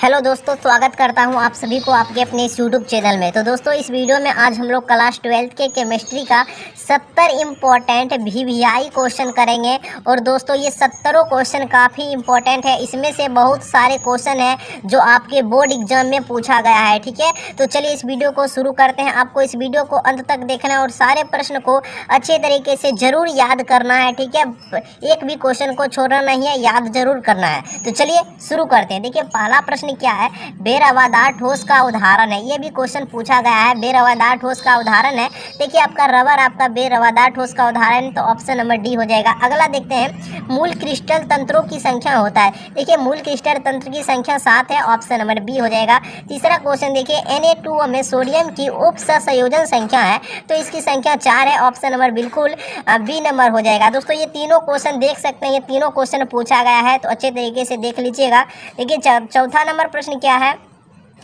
Hello दोस्तों, स्वागत करता हूं आप सभी को आपके अपने इस यूट्यूब चैनल में। तो दोस्तों, इस वीडियो में आज हम लोग क्लास 12th के केमिस्ट्री का 70 इम्पोर्टेंट वीवीआई क्वेश्चन करेंगे। और दोस्तों, ये 70 क्वेश्चन काफ़ी इम्पोर्टेंट है। इसमें से बहुत सारे क्वेश्चन हैं जो आपके बोर्ड एग्जाम में पूछा गया है। ठीक है, तो चलिए इस वीडियो को शुरू करते हैं। आपको इस वीडियो को अंत तक देखना है और सारे प्रश्न को अच्छे तरीके से ज़रूर याद करना है। ठीक है, एक भी क्वेश्चन को छोड़ना नहीं है, याद जरूर करना है। तो चलिए शुरू करते हैं। देखिए, पहला प्रश्न क्या है, बेरवादार ठोस का उदाहरण है। ये भी क्वेश्चन पूछा गया है, बेरवादार ठोस का उदाहरण है। देखिए, आपका रबर आपका बेरवादार ठोस का उदाहरण, तो ऑप्शन नंबर डी हो जाएगा। अगला देखते हैं, मूल क्रिस्टल तंत्रों की संख्या होता है। देखिए, मूल क्रिस्टल तंत्र की संख्या 7 है, ऑप्शन नंबर बी हो जाएगा। तीसरा क्वेश्चन देखिए, Na2O में सोडियम की उप सहसंयोजन संख्या है, तो इसकी संख्या 4 है, ऑप्शन नंबर बिल्कुल बी नंबर हो जाएगा। दोस्तों, ये तीनों क्वेश्चन देख सकते हैं, ये तीनों क्वेश्चन पूछा गया है, तो अच्छे तरीके से देख लीजिएगा। देखिए, चौथा नंबर प्रश्न क्या है,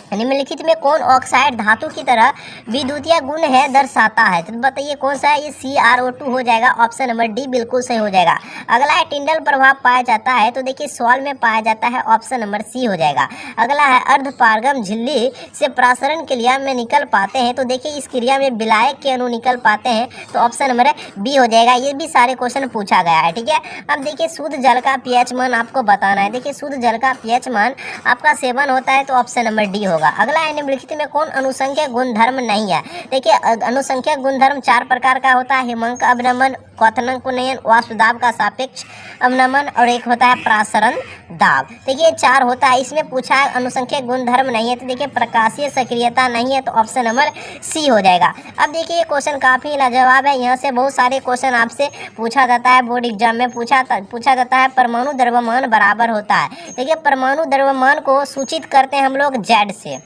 निम्नलिखित में कौन ऑक्साइड धातु की तरह विद्युतीय गुण है दर्शाता है। तो बताइए कौन सा है, ये CrO2 हो जाएगा, ऑप्शन नंबर डी बिल्कुल सही हो जाएगा। अगला है, टिंडल प्रभाव पाया जाता है, तो देखिए सॉल्ट में पाया जाता है, ऑप्शन नंबर सी हो जाएगा। अगला है, अर्धपारगम झिल्ली से प्रासरण क्रिया में निकल पाते हैं, तो देखिए इस क्रिया में विलायक के अणु निकल पाते हैं, तो ऑप्शन नंबर बी हो जाएगा। ये भी सारे क्वेश्चन पूछा गया है। ठीक है, अब देखिए शुद्ध जल का pH मान आपको बताना है। देखिए, शुद्ध जल का pH मान आपका 7 होता है, तो ऑप्शन नंबर डी होगा। अगला है, निम्नलिखित में कौन अनुसंख्यक गुणधर्म नहीं है। देखिए, अनुसंख्यक गुणधर्म 4 प्रकार का होता है, हिमांक अवनमन, क्वथनांक उन्नयन, वाष्प दाब का सापेक्ष अवनमन और एक होता है प्रासरण दाब। देखिए 4 होता है, इसमें पूछा है अनुसंख्यक गुणधर्म नहीं है, तो देखिए प्रकाशीय सक्रियता नहीं है, तो ऑप्शन नंबर सी हो जाएगा। अब देखिए, ये क्वेश्चन काफ़ी लाजवाब है, यहाँ से बहुत सारे क्वेश्चन आपसे पूछा जाता है, बोर्ड एग्जाम में पूछा जाता है। परमाणु द्रव्यमान बराबर होता है। देखिए, परमाणु द्रव्यमान को सूचित करते हैं हम लोग जेड से,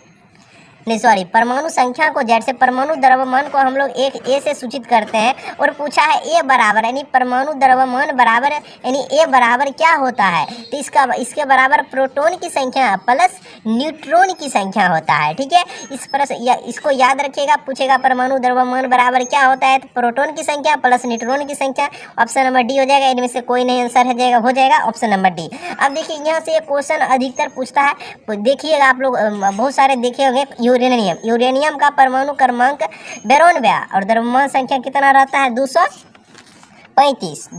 नहीं सॉरी, परमाणु संख्या को जेड से, परमाणु द्रव्यमान को हम लोग एक ए से सूचित करते हैं। और पूछा है ए बराबर, यानी परमाणु द्रव्यमान बराबर, यानी ए बराबर क्या होता है, तो इसके बराबर प्रोटॉन की संख्या प्लस न्यूट्रॉन की संख्या होता है। ठीक है, इस प्रश्न इसको याद रखिएगा, पूछेगा परमाणु द्रव्यमान बराबर क्या होता है, तो प्रोटॉन की संख्या प्लस न्यूट्रॉन की संख्या, ऑप्शन नंबर डी हो जाएगा। इनमें से कोई नहीं आंसर हो जाएगा ऑप्शन नंबर डी। अब देखिए, यहाँ से एक क्वेश्चन अधिकतर पूछता है, देखिएगा आप लोग बहुत सारे देखे होंगे। यूरेनियम का परमाणु क्रमांक 92 और द्रव्यमान संख्या कितना रहता है, 235।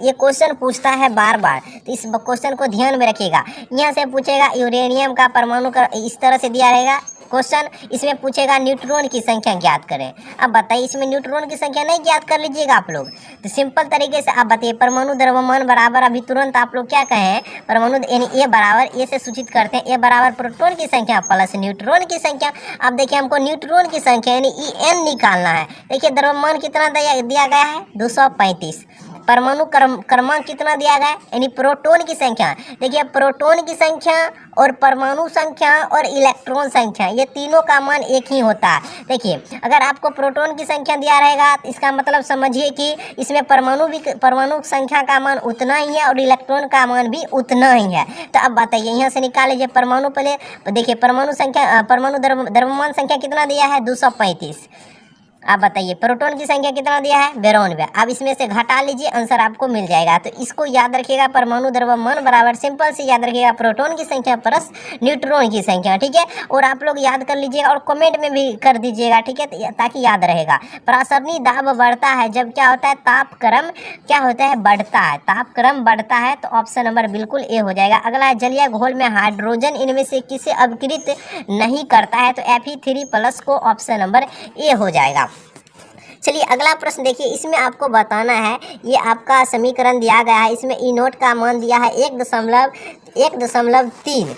ये क्वेश्चन पूछता है बार बार, तो इस क्वेश्चन को ध्यान में रखिएगा। यहाँ से पूछेगा यूरेनियम का परमाणु इस तरह से दिया रहेगा क्वेश्चन, इसमें पूछेगा न्यूट्रॉन की संख्या ज्ञात करें। अब बताइए, इसमें न्यूट्रॉन की संख्या नहीं ज्ञात कर लीजिएगा आप लोग, तो सिंपल तरीके से आप बताइए, परमाणु द्रव्यमान बराबर, अभी तुरंत आप लोग क्या कहें, परमाणु यानी ए बराबर, ए से सूचित करते हैं, ए बराबर प्रोटॉन की संख्या प्लस न्यूट्रॉन की संख्या। अब देखिए, हमको न्यूट्रॉन की संख्या यानी En निकालना है। देखिए, द्रव्यमान कितना दिया गया है, 235। परमाणु क्रमांक कितना दिया गया है, यानी प्रोटॉन की संख्या। देखिए, प्रोटॉन की संख्या और परमाणु संख्या और इलेक्ट्रॉन संख्या, ये तीनों का मान एक ही होता है। देखिए, अगर आपको प्रोटॉन की संख्या दिया रहेगा, तो इसका मतलब समझिए कि इसमें परमाणु संख्या का मान उतना ही है और इलेक्ट्रॉन का मान भी उतना ही है। तो अब बताइए, यहाँ से निकाल लीजिए परमाणु पहले। देखिए, परमाणु द्रव्यमान संख्या कितना दिया है, 235। आप बताइए प्रोटॉन की संख्या कितना दिया है, 92। अब इसमें से घटा लीजिए, आंसर आपको मिल जाएगा। तो इसको याद रखिएगा, परमाणु द्रव्यमान बराबर सिंपल से याद रखिएगा प्रोटॉन की संख्या प्लस न्यूट्रॉन की संख्या। ठीक है, और आप लोग याद कर लीजिएगा और कमेंट में भी कर दीजिएगा। ठीक है, ताकि याद रहेगा। प्रासरणी दाब बढ़ता है जब क्या होता है, तापक्रम क्या होता है, बढ़ता है, तापक्रम बढ़ता है, तो ऑप्शन नंबर बिल्कुल ए हो जाएगा। अगला है, जलीय घोल में हाइड्रोजन इनमें से किसे अपकृत नहीं करता है, तो Fe3+ को ऑप्शन नंबर ए हो जाएगा। चलिए अगला प्रश्न देखिए, इसमें आपको बताना है, ये आपका समीकरण दिया गया है, इसमें ई नोट का मान दिया है 1.30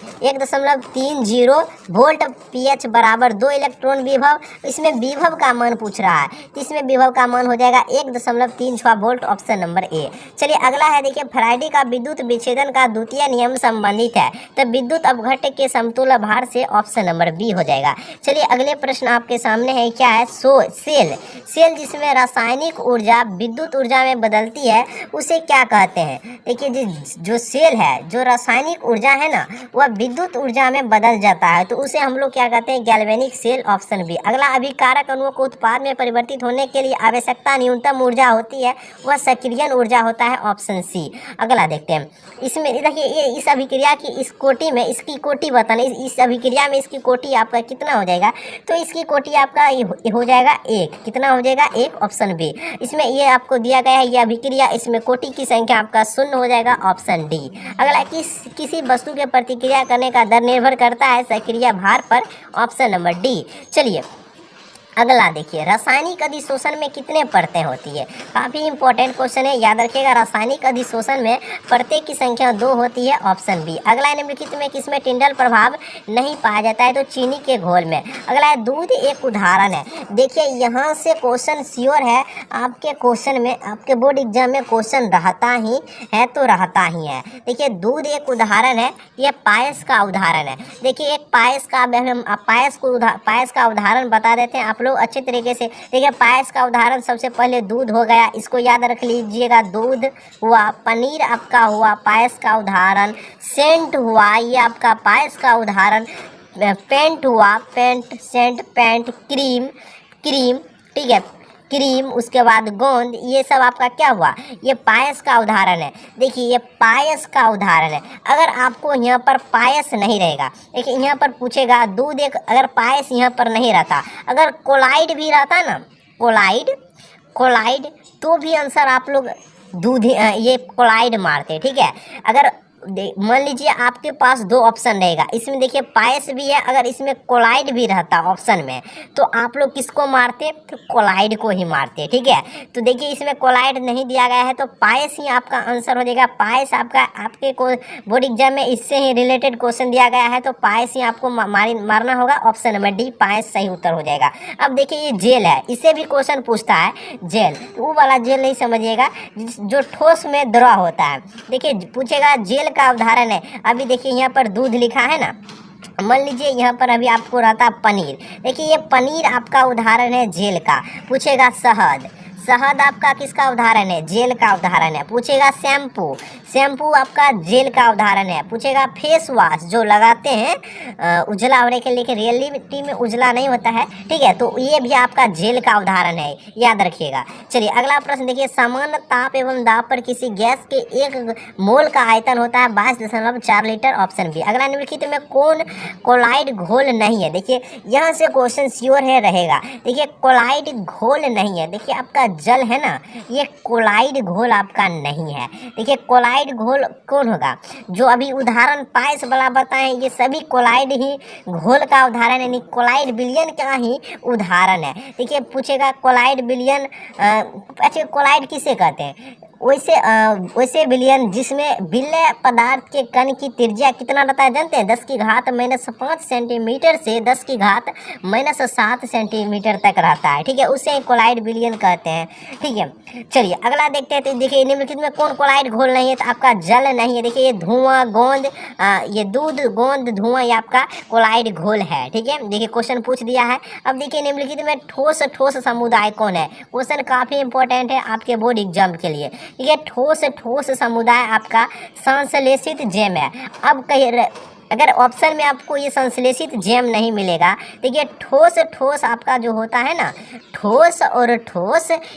वोल्ट, pH बराबर 2 इलेक्ट्रॉन विभव। इसमें विभव का मान पूछ रहा है, तो इसमें विभव का मान हो जाएगा 1.36 वोल्ट, ऑप्शन नंबर ए। चलिए अगला है, देखिए फैराडे का विद्युत विच्छेदन का द्वितीय नियम संबंधित है, तो विद्युत अपघट्य के समतुल्य भार से, ऑप्शन नंबर बी हो जाएगा। चलिए अगले प्रश्न आपके सामने है, क्या है, सेल जिसमें रासायनिक ऊर्जा विद्युत ऊर्जा में बदलती है, उसे क्या कहते हैं। देखिए, जो सेल है, जो रासायनिक रासायनिक ऊर्जा है ना वह विद्युत ऊर्जा में बदल जाता है, तो उसे हम लोग क्या कहते हैं, गैल्वेनिक सेल, ऑप्शन बी। अगला, अभिकारक अणुओं को उत्पाद में परिवर्तित होने के लिए आवश्यकता न्यूनतम ऊर्जा होती है, वह सक्रियण ऊर्जा होता है, ऑप्शन सी। अगला देखते हैं, इसमें देखिए ये इस अभिक्रिया की इस कोटि में इसकी कोटि बताना, इस अभिक्रिया में इसकी कोटि आपका कितना हो जाएगा, तो इसकी कोटि आपका ये हो जाएगा 1। कितना हो जाएगा 1, ऑप्शन बी। इसमें ये आपको दिया गया है ये अभिक्रिया, इसमें कोटि की संख्या आपका 0 हो जाएगा, ऑप्शन डी। अगला, किसी वस्तु के प्रतिक्रिया करने का दर निर्भर करता है सक्रिय भार पर, ऑप्शन नंबर डी। चलिए अगला देखिए, रासायनिक अधिशोषण में कितने परतें होती है, काफ़ी इंपॉर्टेंट क्वेश्चन है, याद रखिएगा। रासायनिक अधिशोषण में परतें की संख्या 2 होती है, ऑप्शन बी। अगला, निम्नलिखित में किसमें टिंडल प्रभाव नहीं पाया जाता है, तो चीनी के घोल में। अगला है, दूध एक उदाहरण है। देखिए यहाँ से क्वेश्चन श्योर है, आपके क्वेश्चन में आपके बोर्ड एग्जाम में क्वेश्चन रहता ही है, तो रहता ही है। देखिए दूध एक उदाहरण है, यह पायस का उदाहरण है। देखिए एक पायस का, हम पायस का उदाहरण बता देते हैं आप लोग अच्छे तरीके से। देखिए पायस का उदाहरण सबसे पहले दूध हो गया, इसको याद रख लीजिएगा। दूध हुआ, पनीर आपका हुआ पायस का उदाहरण, सेंट हुआ ये आपका पायस का उदाहरण, पेंट हुआ, पेंट, सेंट, पेंट, क्रीम, ठीक है, क्रीम, उसके बाद गोंद, ये सब आपका क्या हुआ, ये पायस का उदाहरण है। देखिए ये पायस का उदाहरण है। अगर आपको यहाँ पर पायस नहीं रहेगा, देखिए यहाँ पर पूछेगा दूध एक, अगर पायस यहाँ पर नहीं रहता, अगर कोलाइड भी रहता ना, कोलाइड तो भी आंसर आप लोग दूध ये कोलाइड मारते, ठीक है। अगर मान लीजिए आपके पास 2 ऑप्शन रहेगा, इसमें देखिए पायस भी है, अगर इसमें कोलाइड भी रहता ऑप्शन में, तो आप लोग किसको मारते, तो कोलाइड को ही मारते, ठीक है। तो देखिए इसमें कोलाइड नहीं दिया गया है, तो पायस ही आपका आंसर हो जाएगा। पायस आपका, आपके को बोर्ड एग्जाम में इससे ही रिलेटेड क्वेश्चन दिया गया है, तो पायस ही आपको मारना होगा, ऑप्शन नंबर डी, पायस सही उत्तर हो जाएगा। अब देखिए ये जेल है, इससे भी क्वेश्चन पूछता है जेल, वो वाला जेल नहीं समझिएगा जो ठोस में द्रव होता है। देखिए पूछेगा जेल का उदाहरण है। अभी देखिए यहाँ पर दूध लिखा है ना, मान लीजिए यहाँ पर अभी आपको रहता पनीर, देखिए ये पनीर आपका उदाहरण है जेल का। पूछेगा शहद आपका किसका उदाहरण है, जेल का उदाहरण है। पूछेगा शैम्पू आपका जेल का उदाहरण है। पूछेगा फेस वॉश जो लगाते हैं उजला होने के लिए, रियलिटी में उजला नहीं होता है, ठीक है, तो ये भी आपका जेल का उदाहरण है, याद रखिएगा। चलिए अगला प्रश्न देखिए, सामान्य ताप एवं दाब पर किसी गैस के 1 मोल का आयतन होता है 22.4 लीटर, ऑप्शन बी। अगला, निम्नलिखित में कौन कोलाइड घोल नहीं है। देखिए यहाँ से क्वेश्चन श्योर है रहेगा। देखिए कोलाइड घोल नहीं है, देखिए आपका जल है ना, ये कोलाइड घोल आपका नहीं है। देखिए कोलाइड घोल कौन होगा, जो अभी उदाहरण पायस वाला बताएं, ये सभी कोलाइड ही घोल का उदाहरण है, यानी कोलाइड विलयन का ही उदाहरण है। देखिए पूछेगा कोलाइड विलयन, अच्छा कोलाइड किसे कहते हैं, वैसे विलयन जिसमें विलय पदार्थ के कण की त्रिज्या कितना रहता है जानते हैं, 10⁻⁻5 सेंटीमीटर से 10⁻⁻7 सेंटीमीटर तक रहता है, ठीक है, उसे कोलाइड विलयन कहते हैं, ठीक है। चलिए अगला देखते हैं। तो देखिए निम्नलिखित में कौन कोलाइड घोल नहीं है, तो आपका जल नहीं है। देखिए ये धुआं, गोंद, ये दूध, गोंद, धुआं, ये आपका कोलाइड घोल है, ठीक है। देखिए क्वेश्चन पूछ दिया है। अब देखिए निम्नलिखित में ठोस समुदाय कौन है, क्वेश्चन काफ़ी इंपॉर्टेंट है आपके बोर्ड एग्जाम के लिए। ये ठोस समुदाय आपका संश्लेषित जेम है। अब कहीं अगर ऑप्शन में आपको ये संश्लेषित जेम नहीं मिलेगा, देखिए ठोस आपका जो होता है ना, ठोस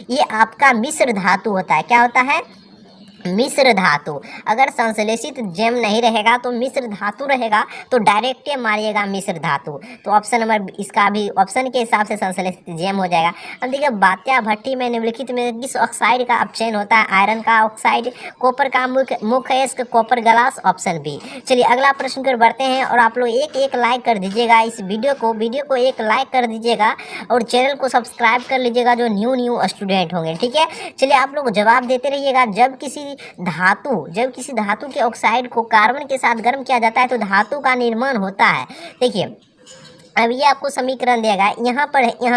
ये आपका मिश्र धातु होता है। क्या होता है, मिश्र धातु। अगर संश्लेषित जेम नहीं रहेगा तो मिश्र धातु रहेगा, तो डायरेक्ट मारिएगा मिश्र धातु, तो ऑप्शन नंबर इसका भी ऑप्शन के हिसाब से संश्लेषित जेम हो जाएगा। अब देखिए बात्या भट्टी में निम्नलिखित में किस ऑक्साइड का अपचयन होता है, आयरन का ऑक्साइड, कॉपर का मुख्य अयस्क, कॉपर ग्लास, ऑप्शन बी। चलिए अगला प्रश्न पर बढ़ते हैं, और आप लोग एक लाइक कर दीजिएगा इस वीडियो को एक लाइक कर दीजिएगा, और चैनल को सब्सक्राइब कर लीजिएगा जो न्यू स्टूडेंट होंगे, ठीक है। चलिए आप लोग जवाब देते रहिएगा। जब किसी धातु के ऑक्साइड को कार्बन के साथ गर्म किया जाता है तो धातु का निर्माण होता है। देखिए अब ये आपको समीकरण देगा, यहाँ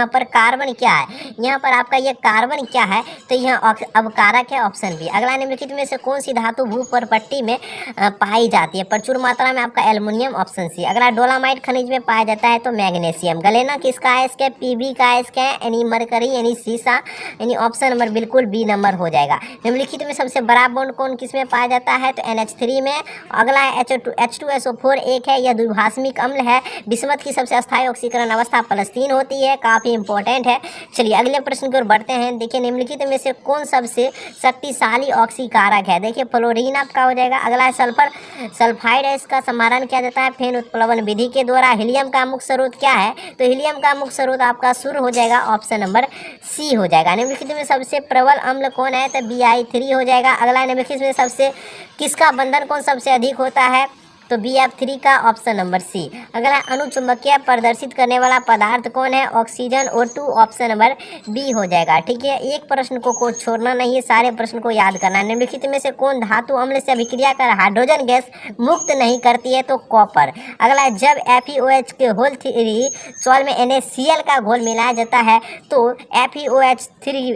पर कार्बन क्या है, यहाँ पर आपका ये कार्बन क्या है, तो यहाँ अब कारक है ऑप्शन बी। अगला निम्नलिखित में से कौन सी धातु भूपर्पट्टी में पाई जाती है, प्रचुर मात्रा में, आपका एल्युमिनियम ऑप्शन सी। अगला डोलामाइट खनिज में पाया जाता है तो मैग्नीशियम। गलेना किसका है, इसके पीबी का है, इसका यानी मरकरी यानी सीसा, यानी ऑप्शन नंबर बिल्कुल बी नंबर हो जाएगा। निम्नलिखित में सबसे बड़ा बॉन्ड कौन किस में पाया जाता है, तो NH3 में। अगला है H2SO4 एक है, यह द्विभाषमिक अम्ल है। बिस्मथ की सबसे अस्थायी ऑक्सीकरण अवस्था प्लस3 होती है, काफ़ी इंपॉर्टेंट है। चलिए अगले प्रश्न की ओर बढ़ते हैं। देखिए निम्नलिखित में से कौन सबसे शक्तिशाली ऑक्सीकारक है, देखिए फ्लोरीन आपका हो जाएगा। अगला है सल्फर सल्फाइड है, इसका समारण किया जाता है फेन उत्प्लवन विधि के द्वारा। हीलियम का मुख्य स्रोत क्या है, तो हीलियम का मुख्य स्रोत आपका सूर्य हो जाएगा, ऑप्शन नंबर सी हो जाएगा। निम्नलिखित में सबसे प्रबल अम्ल कौन है, तो BI3 हो जाएगा। अगला निम्नलिखित में सबसे किसका बंधन कौन सबसे अधिक होता है, तो BF3 का, ऑप्शन नंबर सी। अगला अणुचुंबकीय प्रदर्शित करने वाला पदार्थ कौन है, oxygen O2, option number B हो जाएगा। ठीक है, एक प्रश्न को छोड़ना नहीं है, सारे प्रश्न को याद करना है। निम्नलिखित में से कौन धातु अम्ल से अभिक्रिया कर हाइड्रोजन गैस मुक्त नहीं करती है, तो कॉपर। अगला जब FeOH के होल 3 सॉल्ट में NaCl का घोल मिलाया जाता है तो FeOH3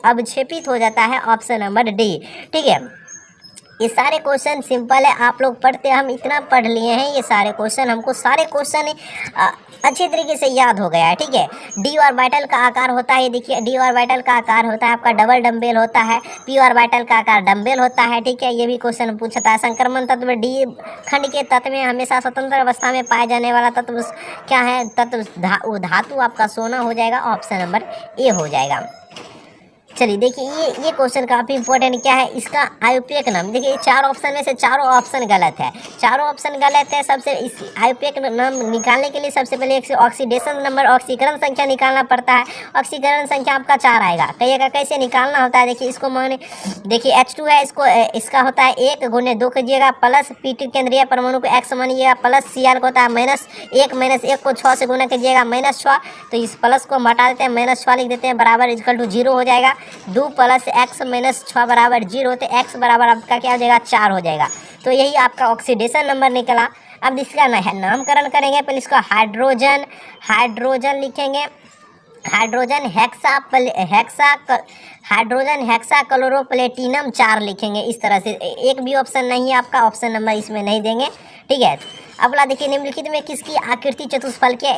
अवक्षेपित हो जाता है, ऑप्शन नंबर डी। ठीक है, ये सारे क्वेश्चन सिंपल है, आप लोग पढ़ते, हम इतना पढ़ लिए हैं ये सारे क्वेश्चन, हमको सारे क्वेश्चन अच्छी तरीके से याद हो गया है। ठीक है, डी ऑर्बिटल का आकार होता है, देखिए डी ऑर्बिटल का आकार होता है आपका डबल डम्बेल होता है, पी ऑर्बिटल का आकार डम्बेल होता है। ठीक है, ये भी क्वेश्चन पूछता है। संक्रमण तत्व डी खंड के तत्व में हमेशा स्वतंत्र अवस्था में पाए जाने वाला तत्व क्या है, तत्व धातु आपका सोना हो जाएगा, ऑप्शन नंबर ए हो जाएगा। चलिए देखिए ये क्वेश्चन काफ़ी इंपॉर्टेंट क्या है, इसका आयुपेक नाम। देखिए चार ऑप्शन में से चारों ऑप्शन गलत है, चारों ऑप्शन गलत है। सबसे इस आयुपेक नाम निकालने के लिए सबसे पहले एक ऑक्सीडेशन नंबर, ऑक्सीकरण संख्या निकालना पड़ता है। ऑक्सीकरण संख्या आपका 4 आएगा, कहिएगा कैसे निकालना होता है। देखिए इसको माने, देखिए H2 है, इसका होता है 1 गुने 2 कीजिएगा, प्लस P2 केंद्रीय परमाणु को X मानिएगा, प्लस Cl को होता है -1 को 6 से गुना कीजिएगा -6, तो इस प्लस को हटा देते हैं, -6 लिख देते हैं, बराबर इक्वल टू 0 हो जाएगा। 2 + x - 6 बराबर 0, तो x बराबर आपका क्या हो जाएगा, 4 हो जाएगा। तो यही आपका ऑक्सीडेशन नंबर निकला। अब इसका नामकरण करेंगे, पहले इसको हाइड्रोजन लिखेंगे, हाइड्रोजन हेक्सा क्लोरोप्लेटिनम 4 लिखेंगे। इस तरह से एक भी ऑप्शन नहीं है आपका, ऑप्शन नंबर इसमें नहीं देंगे। ठीक है, अगला देखिए निम्नलिखित में किसकी आकृति चतुष्फल के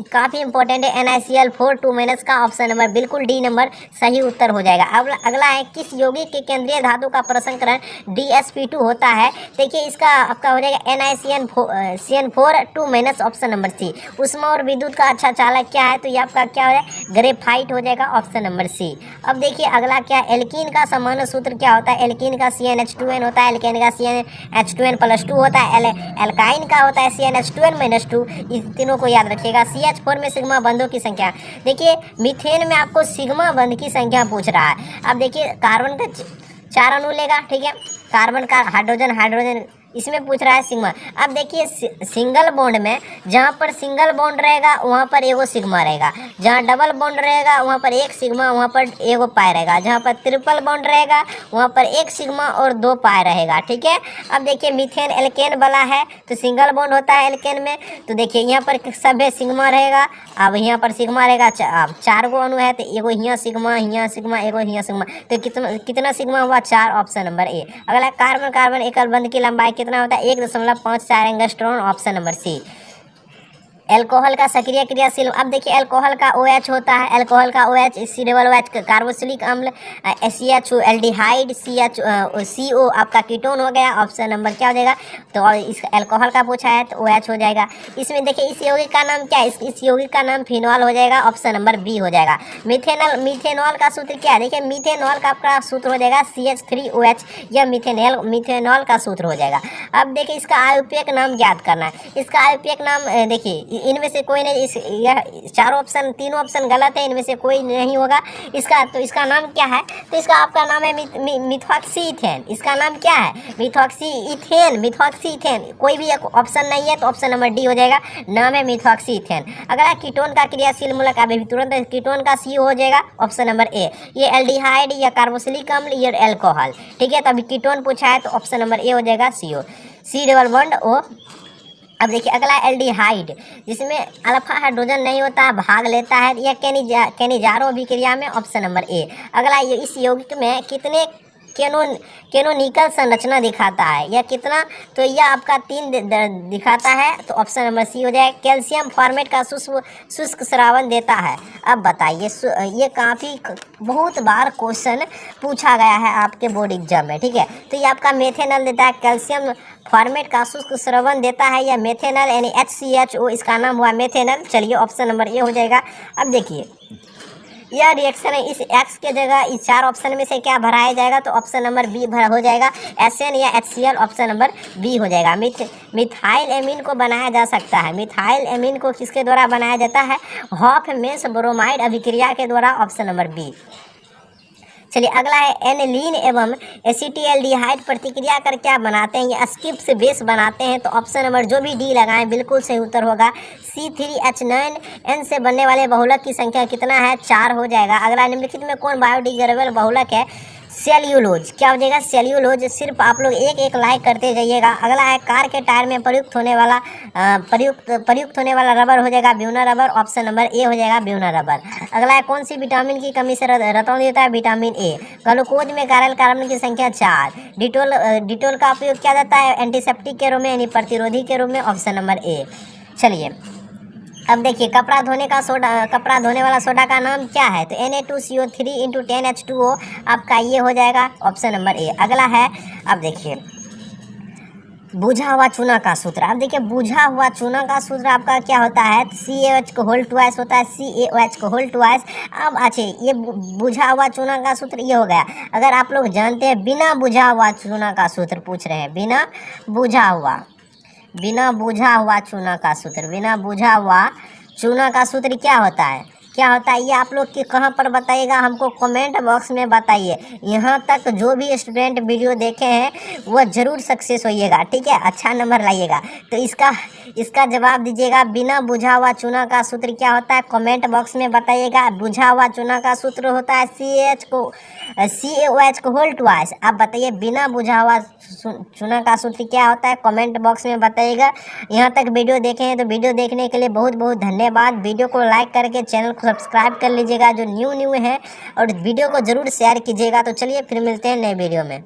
काफ़ी इंपॉर्टेंट है, NaCl4 2- का, ऑप्शन नंबर बिल्कुल डी नंबर सही उत्तर हो जाएगा। अगला है किस यौगिक के केंद्रीय धातु का प्रसंस्करण DsP2 होता है। देखिए इसका आपका हो जाएगा NaCN4 2-, ऑप्शन नंबर सी। उष्मा और विद्युत का अच्छा चालक क्या है, तो ये आपका क्या हो जाएगा, ग्रेफाइट हो जाएगा, ऑप्शन नंबर सी। अब देखिए अगला क्या, एल्कीन का सामान्य सूत्र क्या होता है। एल्कीन का CnH2n होता है, एल्केन का CnH2n+2 होता है, एल्काइन का होता है CnH2n-2। इस तीनों को याद रखिएगा। CH4 में सिग्मा बंधों की संख्या, देखिए मीथेन में आपको सिग्मा बंध की संख्या पूछ रहा है। अब देखिए कार्बन का 4 अणु लेगा, ठीक है, कार्बन का हाइड्रोजन इसमें पूछ रहा है सिग्मा। अब देखिए सिंगल बॉन्ड में, जहाँ पर सिंगल बॉन्ड रहेगा वहाँ पर एगो सिग्मा रहेगा, जहाँ डबल बॉन्ड रहेगा वहाँ पर 1 सिग्मा, वहाँ पर एगो पाई रहेगा, जहाँ पर ट्रिपल बॉन्ड रहेगा वहाँ पर 1 सिग्मा और 2 पाई रहेगा। ठीक है, अब देखिए मीथेन एल्केन वाला है तो सिंगल बॉन्ड होता है एल्केन में, तो देखिए यहाँ पर सभ्य सिग्मा रहेगा, अब यहाँ पर सिग्मा रहेगा, 4 गो अणु है तो एगो यहाँ सिग्मा, एगो यहाँ सिग्मा, तो कितना सिग्मा हुआ, 4, ऑप्शन नंबर ए। अगला कार्बन एकल बंध की लंबाई कितना होता है, 1.54 angstrom, option number C. Alcohol का सक्रिय क्रियाशील, अब देखिए एल्कोहल का OH होता है, एल्कोहल का OH COOH कार्बोक्सिलिक अम्ल, CH एल्डिहाइड, CO आपका कीटोन हो गया, ऑप्शन नंबर क्या हो जाएगा, तो इस एल्कोहल का पूछा है तो OH हो जाएगा। इसमें देखिए इस यौगिक का नाम क्या है, इस यौगिक का नाम फिनॉल हो जाएगा, ऑप्शन नंबर बी हो जाएगा। मिथेनॉल का सूत्र क्या है, देखिए मिथेनॉल का आपका सूत्र हो जाएगा CH3OH, यह मिथेनॉल का सूत्र हो जाएगा। अब देखिए इसका आयुपेक नाम याद करना है। इसका आयुपेक नाम देखिए इनमें से कोई नहीं, यह 4 ऑप्शन 3 ऑप्शन गलत है, इनमें से कोई नहीं होगा इसका। तो इसका नाम क्या है, तो इसका आपका नाम है मिथॉक्सी इथेन। इसका नाम क्या है, मिथॉक्सी इथेन। कोई भी ऑप्शन नहीं है तो ऑप्शन नंबर डी हो जाएगा, नाम है मिथॉक्सी इथेन। अगर कीटोन का क्रियाशील मूलक अभी तुरंत कीटोन का सी हो जाएगा, ऑप्शन नंबर ए। ये एल्डिहाइड या कार्बोक्सिलिक अम्ल, ये एल्कोहल। ठीक है, तो अभी कीटोन पूछा है तो ऑप्शन नंबर ए हो जाएगा CO, C double bond O अब देखिए अगला एल्डिहाइड, जिसमें अल्फा हाइड्रोजन नहीं होता है, भाग लेता है यह कैनिजारो अभिक्रिया में, ऑप्शन नंबर ए। अगला ये इस यौगिक में कितने कैनोनिकल संरचना दिखाता है, यह कितना, तो यह आपका 3 दिखाता है, तो ऑप्शन नंबर सी हो जाएगा। कैल्शियम फॉर्मेट का शुष्क स्रावन देता है। अब बताइए, ये काफ़ी बहुत बार क्वेश्चन पूछा गया है आपके बोर्ड एग्जाम में, ठीक है। तो ये आपका मेथेनॉल देता है, कैल्शियम फॉर्मेट का शुष्क स्रावन देता है, या मेथेनॉल यानी HCHO, इसका नाम हुआ मेथेनॉल। चलिए ऑप्शन नंबर ए हो जाएगा। अब देखिए यह रिएक्शन है, इस X के जगह इस 4 ऑप्शन में से क्या भराया जाएगा, तो ऑप्शन नंबर बी हो जाएगा, SN या HCl, ऑप्शन नंबर बी हो जाएगा। मिथाइल एमीन को बनाया जा सकता है, मिथाइल एमीन को किसके द्वारा बनाया जाता है, हॉफमैन्स ब्रोमाइड अभिक्रिया के द्वारा, ऑप्शन नंबर बी। चलिए अगला है एनिलीन एवं एसिटिल्डिहाइड प्रतिक्रिया कर क्या बनाते हैं, ये स्किप्स बेस बनाते हैं, तो ऑप्शन नंबर जो भी डी लगाएं बिल्कुल सही उत्तर होगा। C3H9N से बनने वाले बहुलक की संख्या कितना है, 4 हो जाएगा। अगला निम्नलिखित में कौन बायोडिग्रेडेबल बहुलक है, सेल्यूलोज, क्या हो जाएगा, सेल्यूलोज। सिर्फ आप लोग एक लाइक करते जाइएगा। अगला है कार के टायर में प्रयुक्त होने वाला रबर हो जाएगा Buena rubber, option number A हो जाएगा ब्यूना रबर। अगला है कौन सी विटामिन की कमी से रतौंध देता है, विटामिन ए। ग्लूकोज में कायरल कार्बन की संख्या 4। डिटोल का उपयोग किया जाता है एंटीसेप्टिक के रूप में यानी प्रतिरोधी के रूप में, ऑप्शन नंबर ए। चलिए अब देखिए कपड़ा धोने वाला सोडा का नाम क्या है, तो Na2CO3 × 10H2O आपका ये हो जाएगा, ऑप्शन नंबर ए। अगला है, अब देखिए बुझा हुआ चूना का सूत्र। अब देखिए बुझा हुआ चूना का सूत्र आपका क्या होता है, CaOH को होल ट्वाइस होता है, CaOH को होल ट्वाइस। अब अच्छे ये बुझा हुआ चूना का सूत्र ये हो गया। अगर आप लोग जानते हैं बिना बुझा हुआ चूना का सूत्र पूछ रहे हैं, बिना बुझा हुआ चूना का सूत्र, बिना बुझा हुआ चूना का सूत्र क्या होता है, ये आप लोग के कहाँ पर बताइएगा, हमको कमेंट बॉक्स में बताइए। यहाँ तक जो भी स्टूडेंट वीडियो देखे हैं वह ज़रूर सक्सेस होइएगा, ठीक है, अच्छा नंबर लाइएगा। तो इसका जवाब दीजिएगा, बिना बुझा हुआ चूना का सूत्र क्या होता है, कमेंट बॉक्स में बताइएगा। बुझा हुआ चूना का सूत्र होता है CaOH को होल ट्वाइस। आप बताइए बिना बुझा हुआ चूना का सूत्र क्या होता है, कमेंट बॉक्स में बताइएगा। यहाँ तक वीडियो देखे हैं तो वीडियो देखने के लिए बहुत बहुत धन्यवाद। वीडियो को लाइक करके चैनल को सब्सक्राइब कर लीजिएगा जो न्यू है, और वीडियो को ज़रूर शेयर कीजिएगा। तो चलिए फिर मिलते हैं नए वीडियो में।